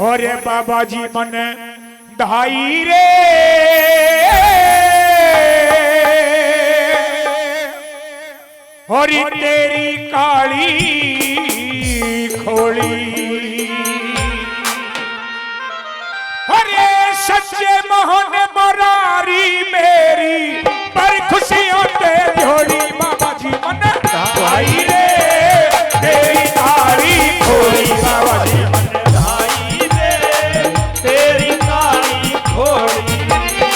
और बाबा जी मन ढाई रे और तेरी काली खोली अरे सच्चे मोहन मुरारी मेरी पर खुशियों ते जोड़ी बाबा जी मन ढाई रे तेरी काली खोली बाबा जी मन ढाई रे तेरी काली खोली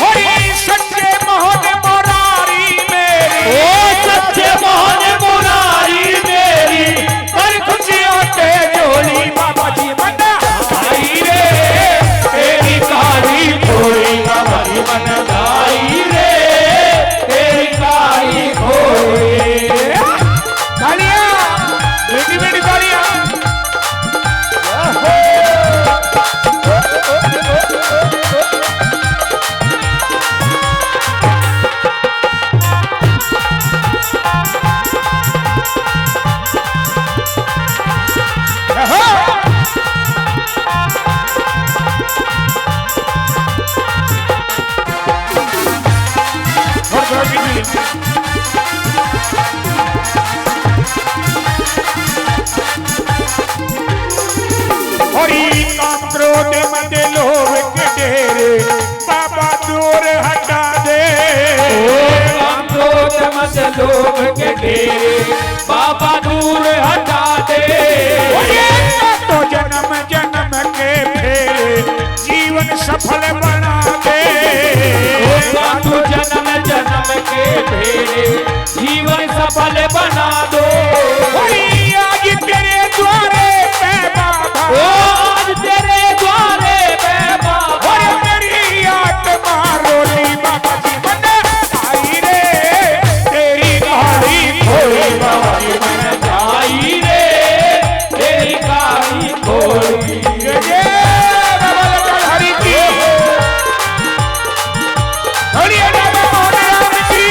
अरे सच्चे मोहन मुरारी मेरी ओ सच्चे मोहन मुरारी मेरी पर खुशियों ते जोड़ी बाबा जी मन ढाई रे तेरी काली खोली बाबा जी मन ढाई रे तेरी काली खोली तालियां बेटी बेटी तालियां क्रोध मत लोभ के डेरे बाबा दूर हटा दे क्रोध मत लोभ के डेरे बाबा दूर हटा दे तो जन्म जन्म के फेरे जीवन सफल बना दे तो जन्म जन्म के फेरे जीवन सफल बना दो आज तेरे द्वारे पे बाबा आज तेरे द्वारे पे बाबा मेरी आत्मा रोली बाबा जी मन आई रे तेरी काली खोली बाबा जी मन आई रे तेरी काली खोली जय बाबा लखन हरि की बोलिए बाबा मोहन राम की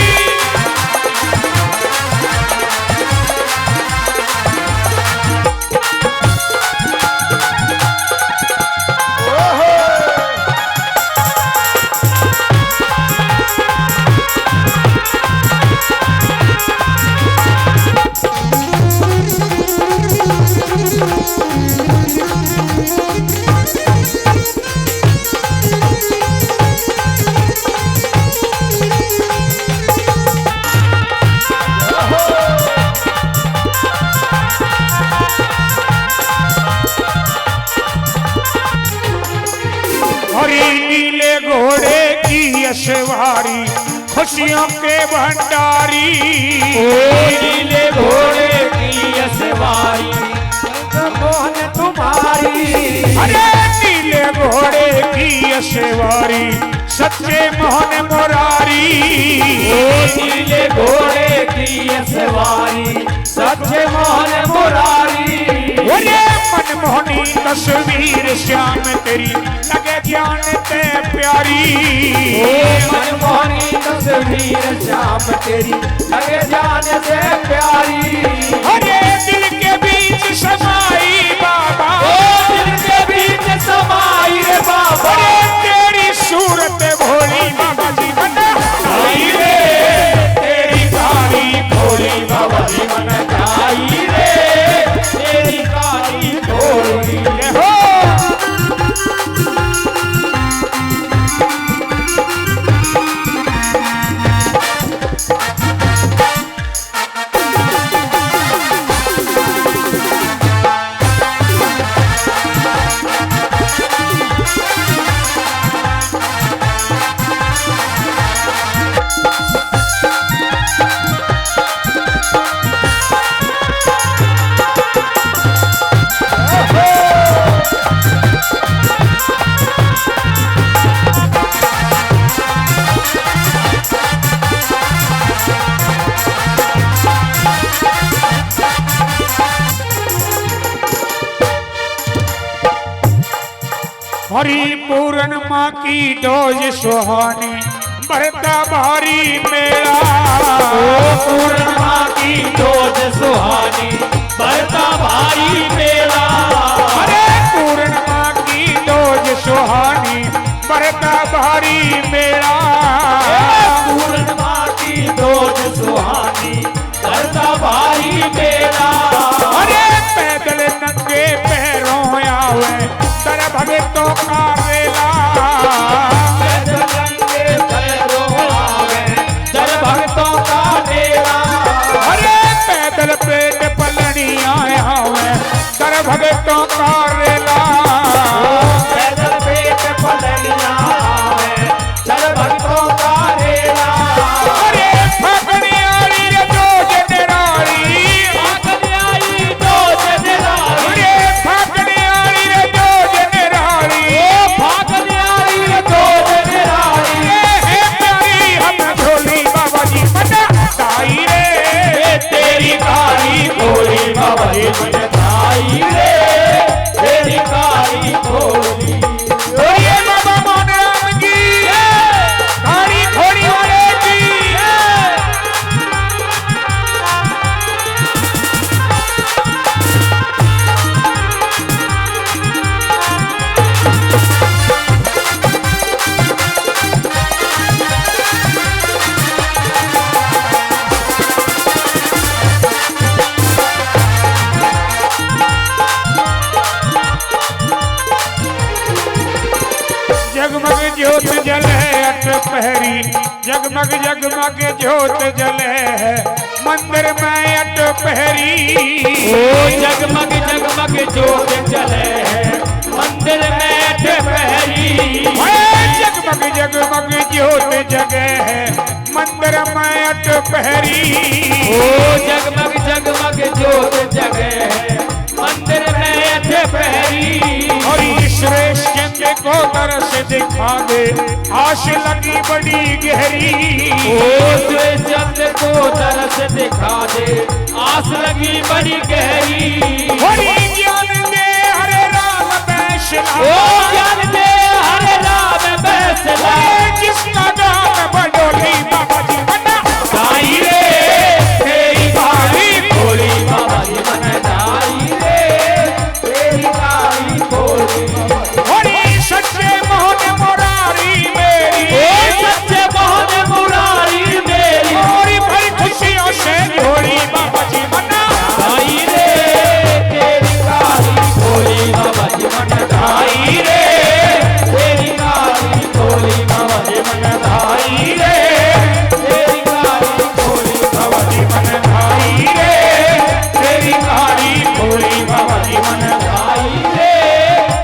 हरी नीले घोड़े की सवारी खुशियों के भंडारी नीले घोड़े की सवारी मोहन तुम्हारी अरे नीले घोड़े की सवारी सच्चे मोहन मुरारी नीले घोड़े की सवारी सच्चे मोहन मुरारी अरे मनमोहनी तस्वीर श्याम तेरी लगे जान ते प्यारी मनमोहनी तस्वीर श्याम तेरी लगे जान से प्यारी अरे दिल के बीच समाई बाबा दिल के बीच समाई रे बाबा अरे तेरी सूरत भोली बाबा जी मन आई रे तेरी काली भोली बाबा जी मन आई रे तेरी काली खोली हो हरी पूरन माँ की डोज सुहानी बढ़ता भारी मेला पूर्णिमा की डोज सुहानी बढ़ता भारी मेला अरे पूर्णिमा की भारी मेला। अरे पैदल नंगे पैरों आवे दर भगतों का रेला। पैदल नंगे पैरों आवे दर भगतों का मेला। अरे पैदल पेट पलड़ियां आवे दर भगतों का रेला। पैदल पेट पलड़ियां आवे दर भगतों का रेला। अरे फाकनियारी रे जो जनरारी, फाकनियारी जो जनरारी, अरे फाकनियारी रे जो जनरारी, फाकनियारी जो जनरारी। है प्यारी हम झोली बाबा जी मना ताई रे। तेरी कारी भोली बाबा जी मन ताई रे, तेरी कारी भोली। ये बाबा मोहन राम की कारी घोड़ी वाले की। जगमग ज्योत जले अट पहरी, जगमग जगमग ज्योत जले मंदिर में अट पहरी। ओ जगमग जगमग ज्योत जले मंदिर में अट पहरी। जगमग जगमग ज्योत जगे मंदिर में अट पहरी। ओ जगमग जगमग ज्योत जगे मंदिर में अट पहरी। और ईश्वरेश चंद्र को तरस दिखा दे आश लगी बड़ी गहरी। ओ चंद्र को तरस दिखा दे आस लगी बड़ी गहरी। हरि ज्ञान दे हरे राम बैसला, ओ ज्ञान दे हरे राम बैसला। जिसका नाम बडोली बाबा जी मना ताई रे, तेरी कारी भोली बाबा जी मन ताई रे, तेरी कारी भोली। हरि सच्चे मोहन मुरारी मेरी, ओ सच्चे मोहन मुरारी मेरी। और भरी खुशियों से झोली बाबा जी मना ताई रे, तेरी कारी भोली बाबा जी मन ताई रे, तेरी कारी भोली बाबा जी मन ताई रे, तेरी कारी भोली बाबा जी मन आई रे तेरी कारी भोली बाबा जी मन ताई रे,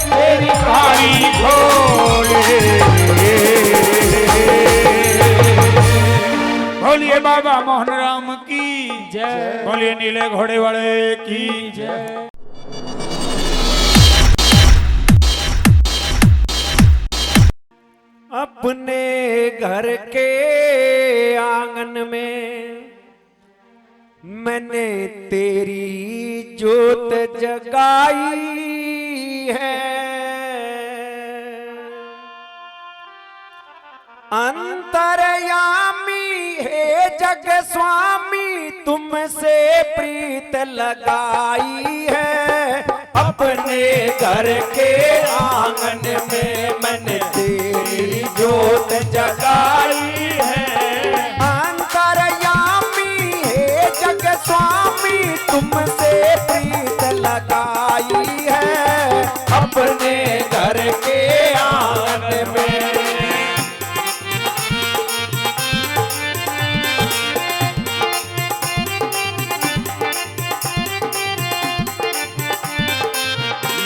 तेरी कारी भोले। बोलिए बाबा मोहन राम की जय, बोलिए नीले घोड़े वाले की जय। अपने घर के आंगन में मैंने तेरी जोत जगाई है। अंतर्यामी हे जग स्वामी तुमसे प्रीत लगाई है। अपने घर के आंगन में मैंने तेरी जोत जगाई है। अंतर्यामी हे जग स्वामी तुमसे प्रीत लगाई है। अपने घर के आंगन में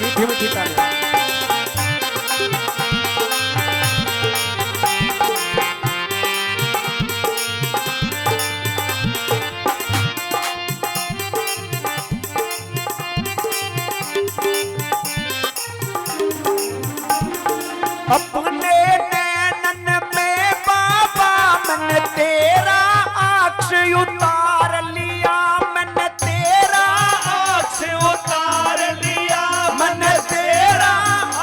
मीठी मीठी तालियां। अपने नैनन में बाबा मैंने तेरा आँख उतार लिया। मैंने तेरा आँख उतार लिया। मैंने तेरा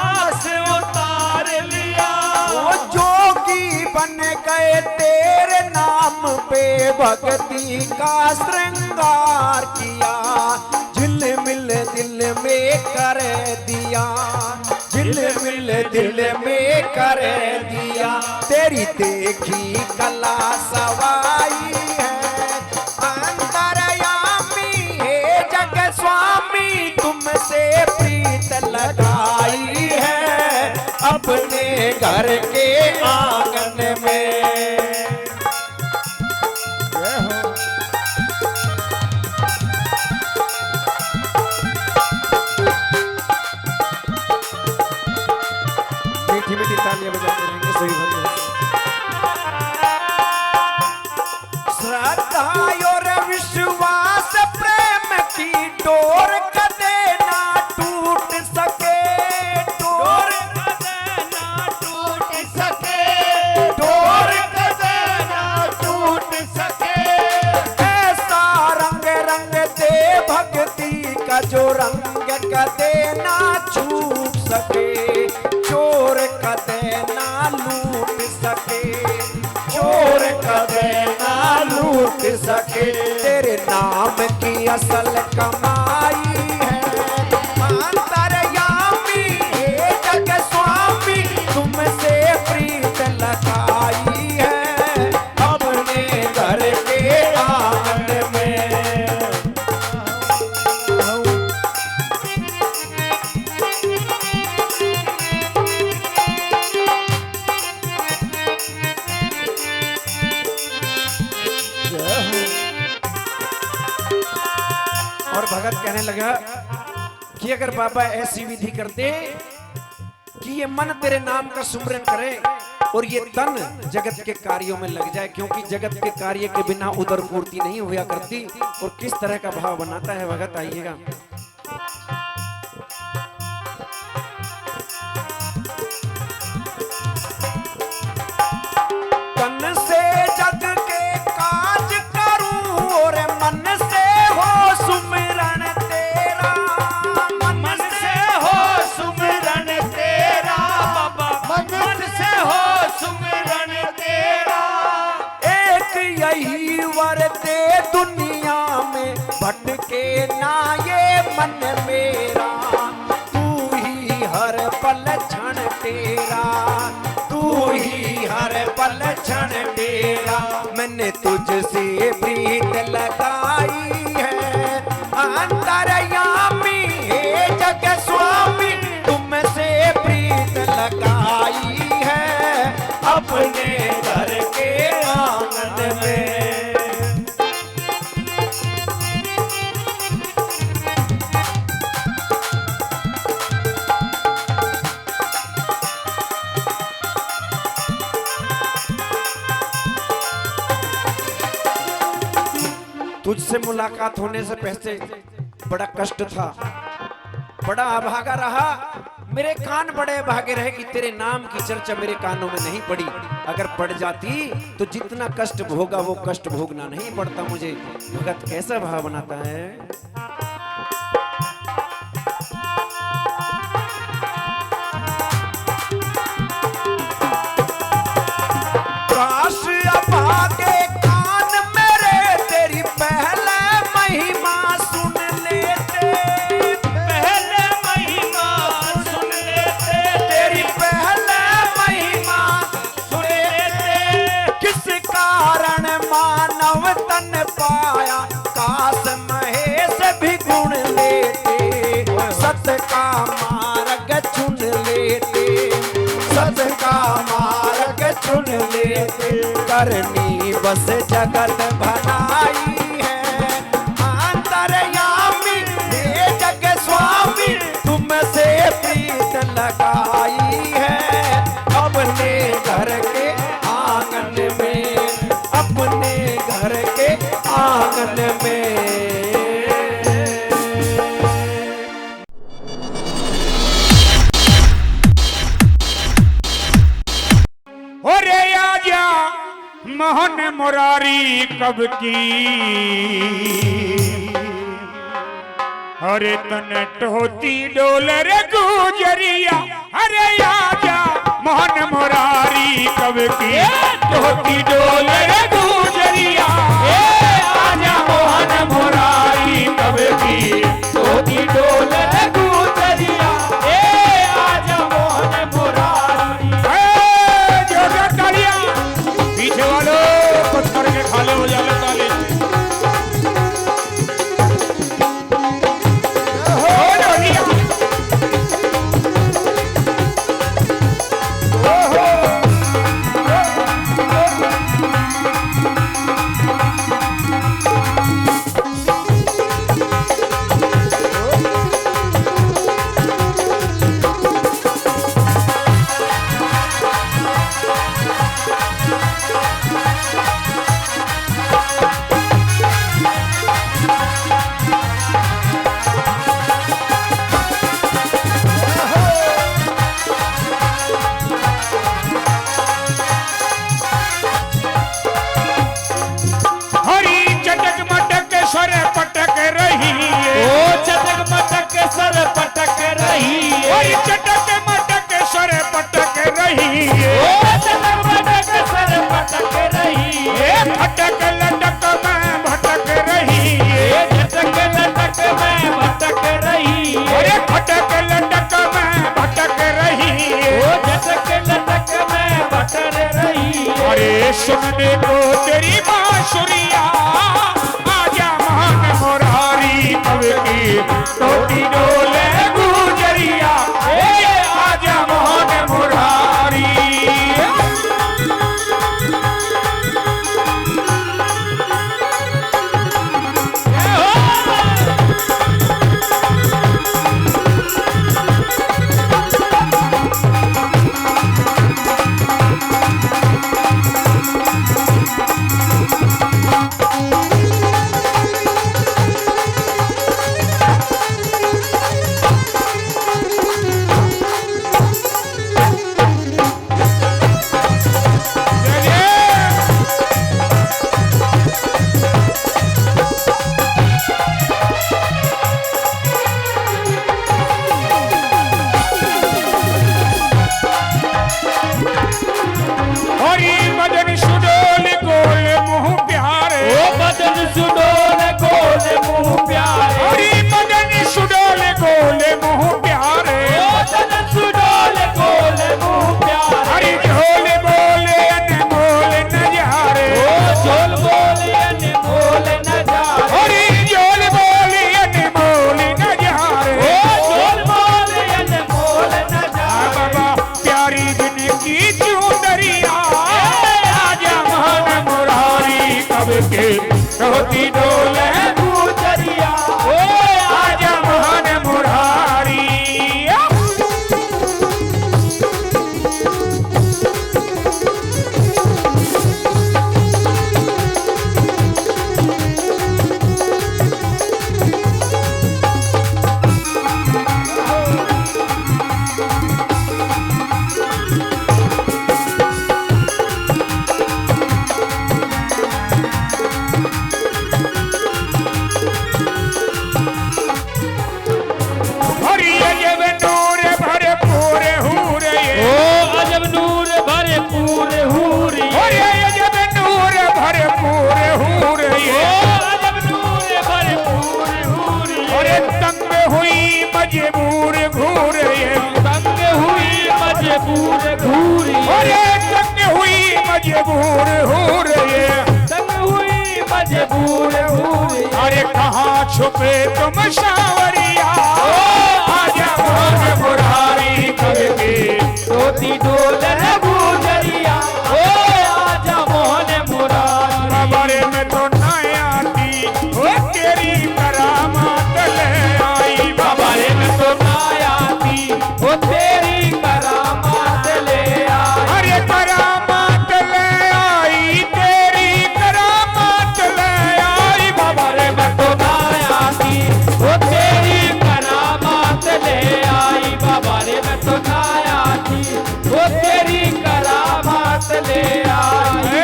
आँख उतार लिया। वो जोगी बन गए तेरे नाम पे भक्ति का श्रृंगार किया। झिलमिल दिल में कर दिया। झिलमिल दिल में कर दिया। तेरी देखी कला सवाई है। अंतर्यामी अपने घर के आंगन में। मीठी मीठी तालियां बजाते रहेंगे सभी भक्त। श्रद्धा और विश्वास प्रेम की डोर कदे ना टूट सके, डोर कदे ना टूट सके, डोर कदे ना टूट सके। ऐसा रंग रंग दे भक्ति का जो रंग कदे ना छूट सके, चोर कदे ना लूट सके, चोर कदे ना लूट सके। तेरे नाम की असल कमाई है अंतर्यामी हे जग स्वामी, तुमसे प्रीत लगाई है अपने घर के आंगन में। और भगत कहने लगा कि अगर बाबा ऐसी विधि करते कि ये मन तेरे नाम का सुमरन करे और ये तन जगत के कार्यों में लग जाए, क्योंकि जगत के कार्य के बिना उदर पूर्ति नहीं हुआ करती। और किस तरह का भाव बनाता है भगत, आइएगा। तन से जग के काज करूं और मन से हो सुमिरन तेरा, मन से हो सुमिरन तेरा बाबा, मन से हो सुमिरन तेरा। एक यही वर दे दुनिया में भटके ना ये मन मेरा, तू ही हर पल क्षण तेरा, तू ही हर पल क्षण तेरा। मैंने तुझसे प्रीत लगाई है अंतर्यामी हे जग स्वामी, तुमसे प्रीत लगाई है अपने घर के आंगन में। तुझसे मुलाकात होने से पहले बड़ा कष्ट था, बड़ा अभागा रहा। मेरे कान बड़े अभागे रहे कि तेरे नाम की चर्चा मेरे कानों में नहीं पड़ी। अगर पड़ जाती तो जितना कष्ट भोगा वो कष्ट भोगना नहीं पड़ता मुझे। भगत कैसा भाव बनाता है। काश अभागे कान मेरे तेरी पहले महिमा सुन लेते, पहले महिमा सुन लेते, तेरी पहले महिमा सुन लेते। किस कारण मानव तन पाया, काश महेश भी गुण लेते, सत का मार्ग चुन लेते, सत का मार्ग चुन लेते। करनी बस जगत भलाई है अंतर्यामी हे जग स्वामी, तुमसे प्रीत लगाई है अपने घर के आंगन में, अपने घर के आंगन में। अरे आजा मोहन मुरारी कब की, अरे तन टोती डोल रे गुजरिया। अरे आजा मोहन मुरारी कब की, टोती डोल रे गुजरिया। आजा मोहन मुरारी कब की, टोती डोल रे गुजरिया। आजा मोहन मुरारी। जोरदार तालियां पीछे वालों कुछ करके खा लो जाले ताले। हो जोड़िया सुनने को तेरी बांसुरिया आजा मान मुरारी कब की टोटी डोले गुजरिया आजा मान मुरारी टोटी डोले गुजरिया आजा मान मुरारी मजबूर घूर तंग हुई मजबूर घूरी अरे तंग हुई मजबूर घूर तंग हुई मजबूर घूरी अरे कहाँ छुपे तुम सावरिया आजा मान मुरारी करके टोटी डोले गुजरिया आजा मान मुरारी बाबरे में तो ना आती तेरी करामात ले आई बाबरे में तो ना आती वो तेरी करामात ले आई अरे करामात ले आई तेरी करामात ले आई बाबरे में तो ना आती वो तेरी करामात ले आई बाबरे में तो ना आती वो तेरी करामात ले आई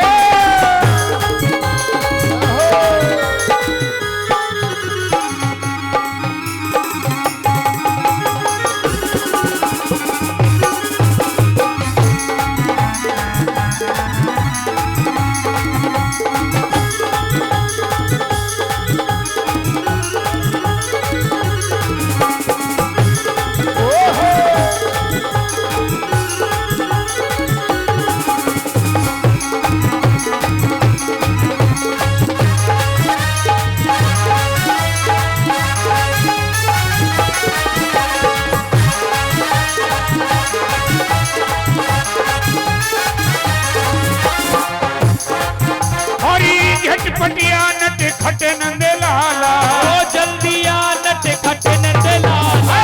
झटपटिया नट खट नंद लाला ओ जल्दिया नट खट नंद लाला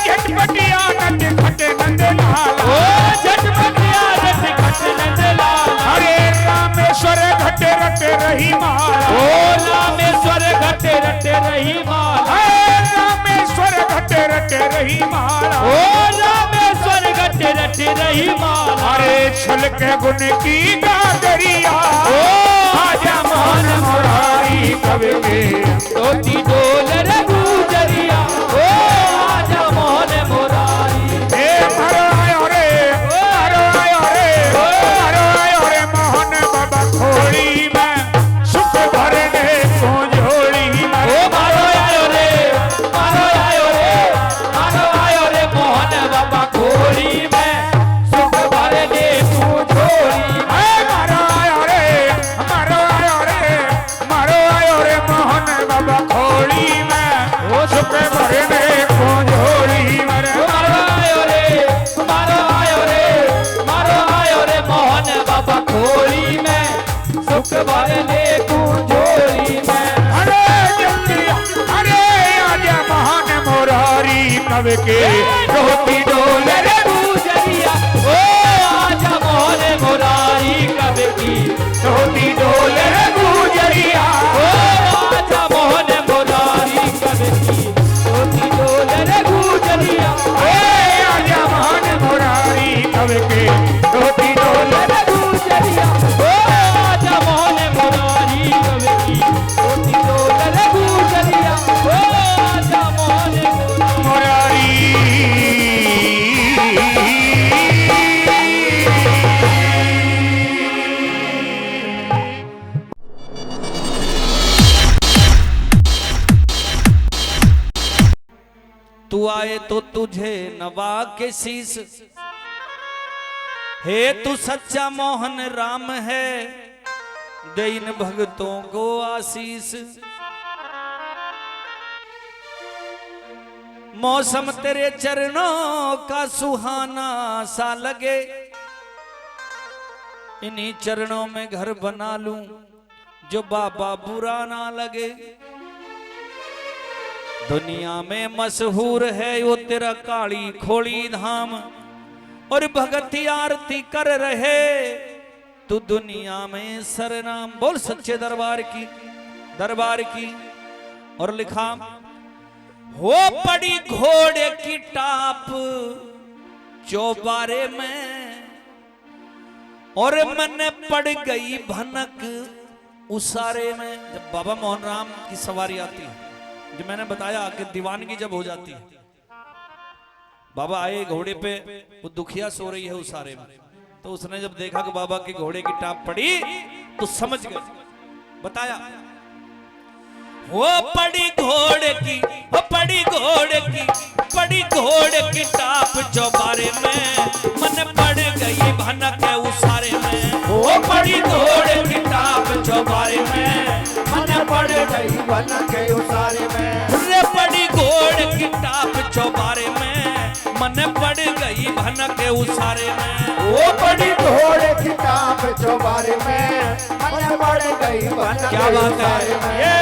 झटपटिया नट खट नंद लाला ओ झटपटिया नट खट नंद लाला अरे रामेश्वर घट रट रही माला ओ रामेश्वर घट रट रही माला रामेश्वर घट रट रही माला ओ रामेश्वर घट रट रही माला अरे छल के गुण की गागरिया आजा मान मुरारी कब के टोटी डोले गुजरिया आजा मान मुरारी मरो आयो रे मोहन बाबा खोड़ी में सुख भरने को जोड़ी में मारो आयो रे मोहन बाबा खोड़ी में सुख भरने को जोड़ी मारो आयो रे कब के रोटी डोले रे गुजरिया ओ आजा मोहन मुरारी कब की रोटी डोले रे गुजरिया ओ आजा मोहन मुरारी कब की रोटी डोले रे गुजरिया ओ आजा मोहन मुरारी कब के रोटी डोले रे गुजरिया ओ आजा मोहन मुरारी कब की रोटी डोले रे गुजरिया ओ आजा मोहन मुरारी तू आए तो तुझे नवा के शीस हे तू सच्चा मोहन राम है दे इन भक्तों को आशीष मौसम तेरे चरणों का सुहाना सा लगे इन्हीं चरणों में घर बना लूं जो बाबा बुरा ना लगे दुनिया में मशहूर है वो तेरा काली खोड़ी धाम और भगती आरती कर रहे तू दुनिया में सरनाम बोल सच्चे दरबार की और लिखा हो पड़ी घोड़े की टाप चौबारे में और मन पड़ गई भनक उसारे में। जब बाबा मोहन राम की सवारी आती है जो मैंने बताया कि दीवानगी जब हो जाती है बाबा आए घोड़े पे वो दुखिया सो रही है उसारे में तो उसने जब देखा कि बाबा के घोड़े की टाप पड़ी तो समझ गए बताया वो पड़ी घोड़े की टाप चौबारे में मन पड़ गई भनक उसारे में वो पड़ी घोड़े की टाप चौबारे में मन पड़ गई भनक उसारे में रे पड़ी घोड़े की टाप चौबारे में मन पड़ गई भनक उसारे में वो बड़ी घोड़े की टाप चौबारे में मन पड़ गई भनक क्या बात है ये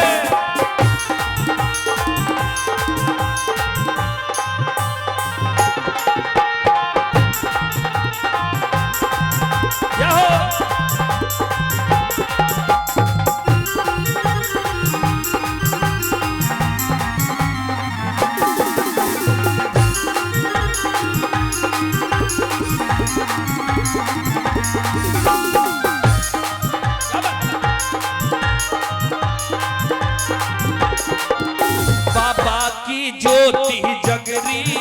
ज्योति जगरी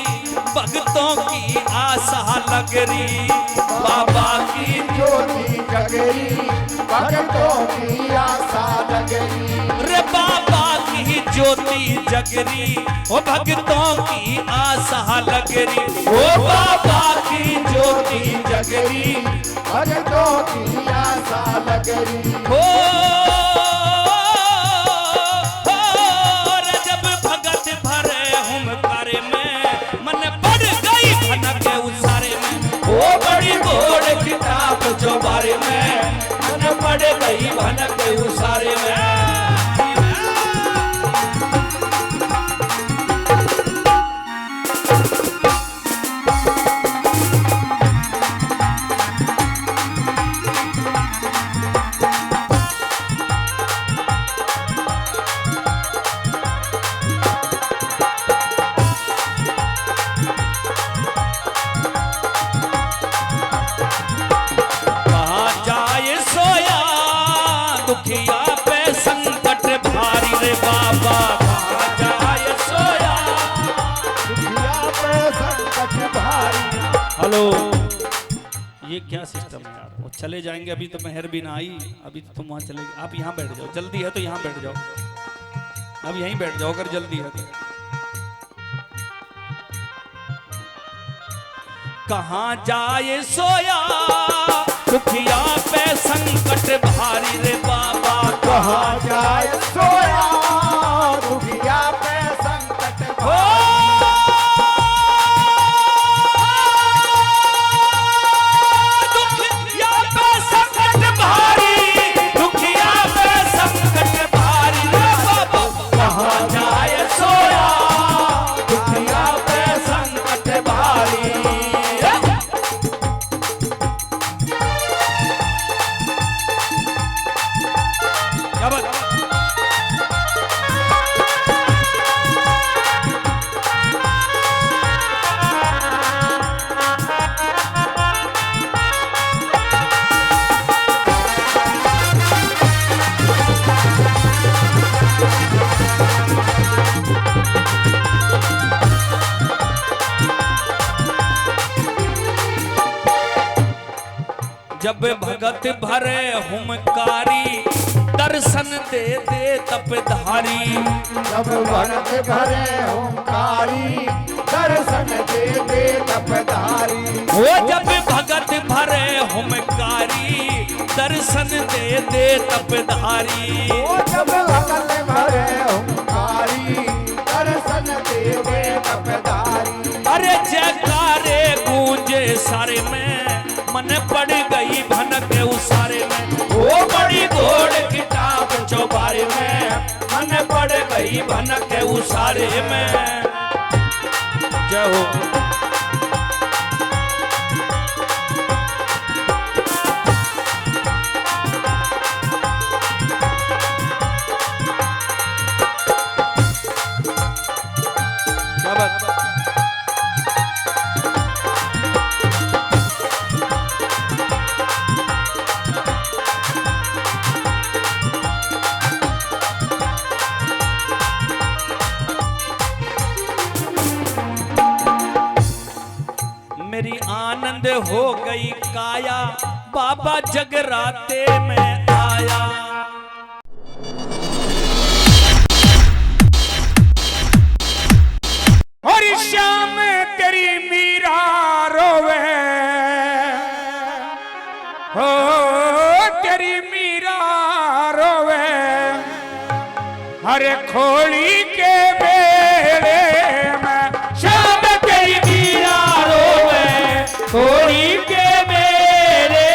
भक्तों की आशा लगरी बाबा की ज्योति जगरी भक्तों की आशा लगरी रे बाबा की ज्योति जगरी ओ भक्तों की आशा लगरी ओ बाबा की ज्योति जगरी भक्तों की आशा लगरी हो चौबारे में मन पड़ गई भनक उसारे में दुखिया पे संकट भारी रे बाबा जाए सोया दुखिया पे संकट भारी। हेलो ये क्या सिस्टम है यार वो चले जाएंगे अभी तो मेहर भी ना आई अभी तो तुम वहां चलेगी आप यहाँ बैठ जाओ जल्दी है तो यहाँ बैठ जाओ अब यहीं बैठ जाओ अगर जल्दी है तो कहाँ जाए सोया दुखिया पे संकट भारी रे बाबा कहाँ जाए सोया दुखिया पे संकट दुखिया पे संकट भारी दुखिया पे संकट भारी रे बाबा कहाँ जाए सोया दुखिया पे जब भगत भरे हुमकारी दर्शन दे दे तपधारी। जब भरत भरे ओंकारी दर्शन दे दे तपधारी। वो जब भगत भरे हुमकारी दर्शन दे दे तपधारी। ओ जब भगत भरे ओंकारी दर्शन दे दे तपधारी। अरे जयकारे गूंजे सारे में मन पड़ गई भनक उसारे में। वो बड़ी घोड़ किताब चौबारे में मन पड़ गई भनक उसारे में। जय हो। क्या बात। मेरी आनंद हो गई काया बाबा जगराते में आया। और श्याम तेरी मीरा रोवे हो तेरी मीरा रोवे हरे खोली के बेड़े में। श्याम तेरी मीरा रोवे खोली के बेड़े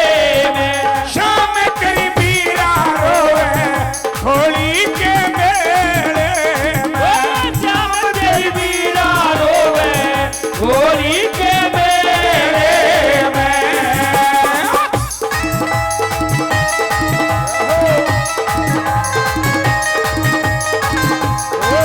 में। श्याम तेरी मीरा रोवे खोली के बेड़े में। श्याम तेरी मीरा रोवे खोली के बेड़े में। ओ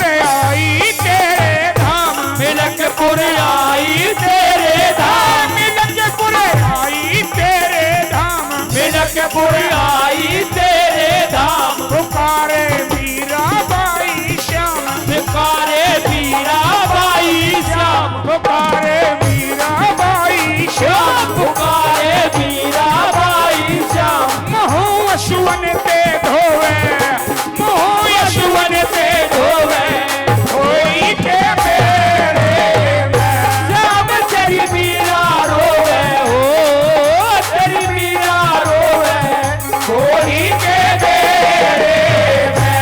आई तेरे धाम, मिलकपुर आई तेरे धाम, मिलकपुर आई तेरे धाम, मिलकपुर आई तेरे धाम। पुकारे मीराबाई श्याम, पुकारे मीराबाई श्याम, पुकारे मीराबाई श्याम, पुकारे मीराबाई श्याम। महू यशुवन ते धोवे, महू यशुवन ते धोवे, होई के मेरे में। श्याम तेरी मीरा रोवे हो, तेरी मीरा रोवे होई के मेरे में।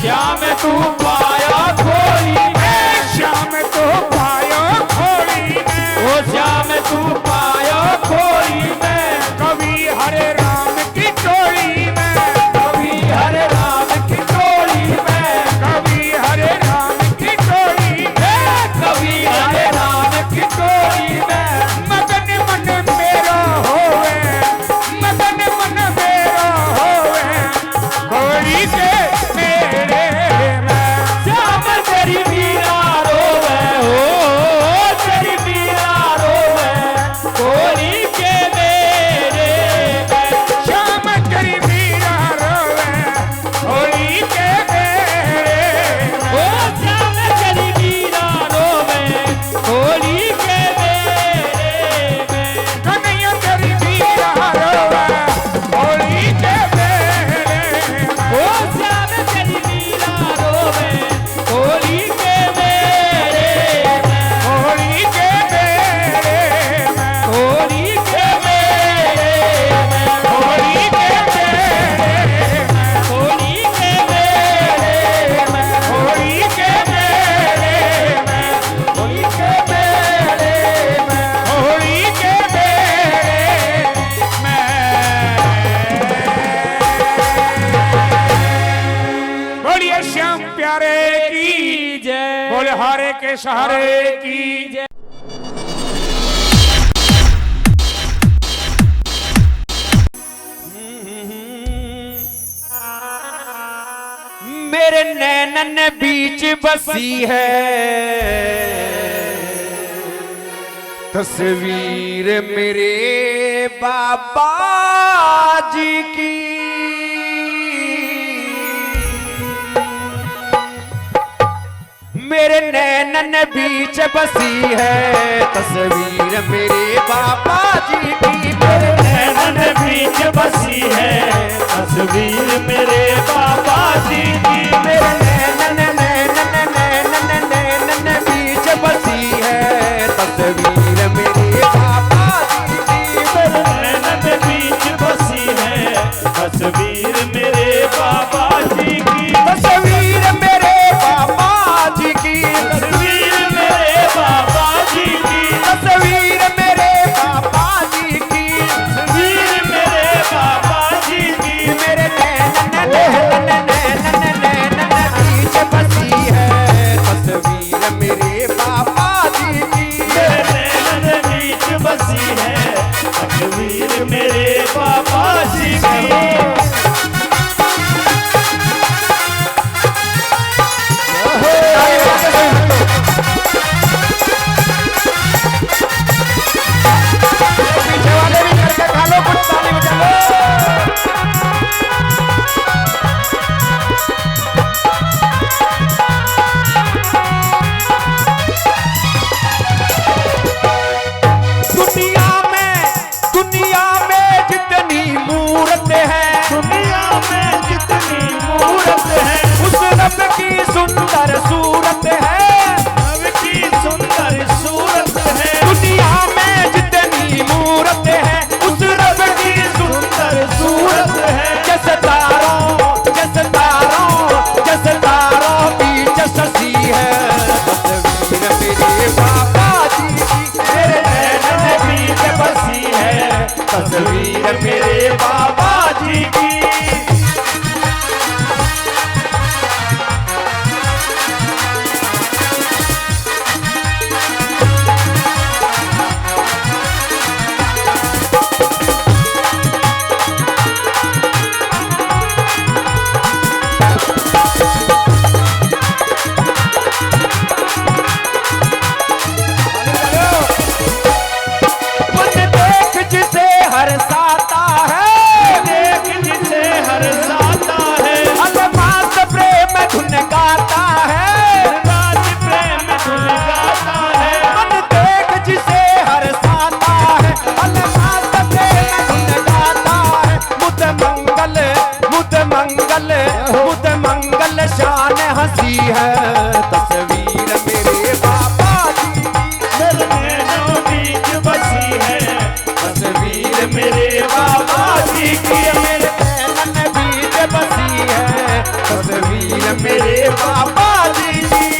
श्याम तू पाया खोली में, श्याम तो पायो खोली में, ओ श्याम तू पाया खोली में। कवि हरे राम की टोली में, कभी हरे राम की टोली में, कवि हरे राम की टोली में, कभी हरे राम की टोली में। मगन मन मेरा होवे, मगन मन मेरा होवे, होली के मेरे में। श्याम तेरी मीरा रोवे हो, तेरी मीरा रोवे खोली के मेरे में। श्याम तेरी मीरा रोवे, होली के मेरे में। ओ श्याम तेरी मीरा रोवे खोली के मेरे में। कन्हैया तेरी मीरा रोवे, होली के मेरे में। ओ श्याम तेरी मीरा रोवे खोली के मेरे में। होली के मेरे में, खोली के मेरे में, होली के मेरे में, खोली के मेरे में, होली के मेरे में, खोली के मेरे में। होली के मेरे में। बोलिए श्याम प्यारे की जय, बोले हारे के सहारे की जय। मेरे नैनन बीच बसी है तस्वीर मेरे बाबा जी की। मेरे नैनन बीच बसी है तस्वीर मेरे बाबा जी की। मेरे नैनन बीच बसी है तस्वीर मेरे बाबा जी की। मेरे नैनन नैनन नैनन नैनन बीच बसी है तस्वीर मेरे बाबा जी की। मेरे नैनन बीच बसी है तस्वीर मेरे बाबा जी की। तस्वीर मेरे बाबा जी की। तस्वीर मेरे बाबा जी की। तस्वीर मेरे बाबा जी की। तस्वीर मेरे बाबा जी की। मेरे नैनन नैनन पागल शान हंसी है तस्वीर मेरे बाबा जी मेरे नैनों बीच बसी है तस्वीर मेरे बाबा जी की मेरे नैनन बीच बसी है तस्वीर मेरे बाबा जी की।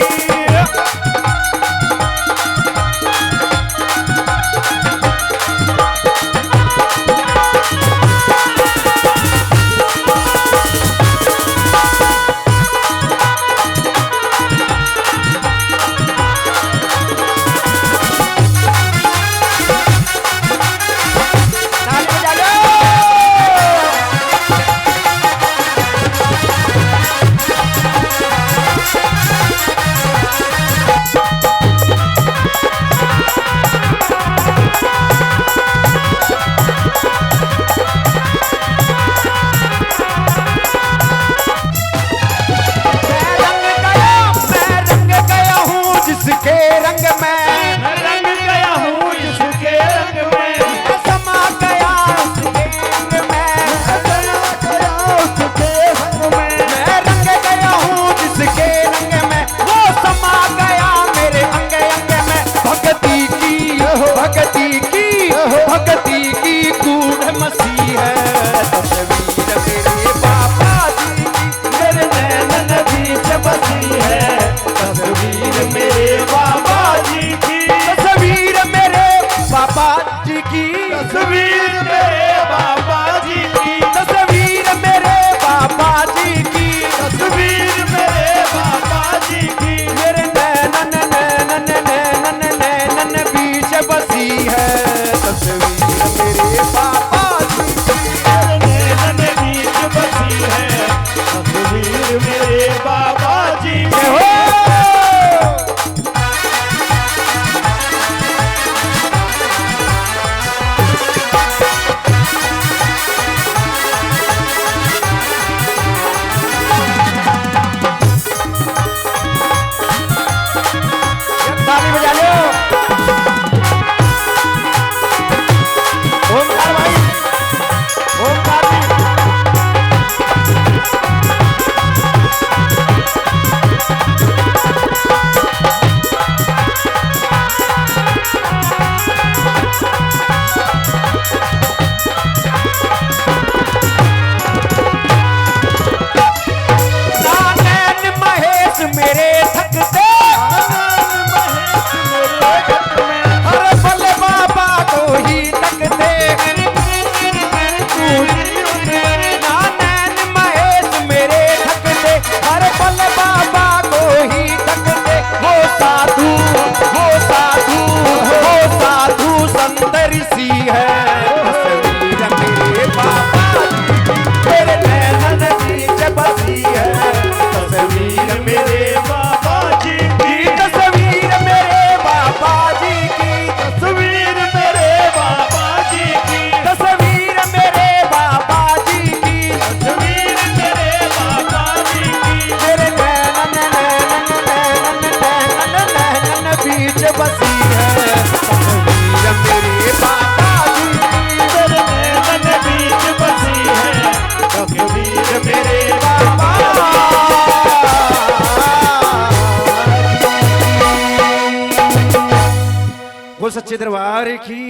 सच्चे दरबार की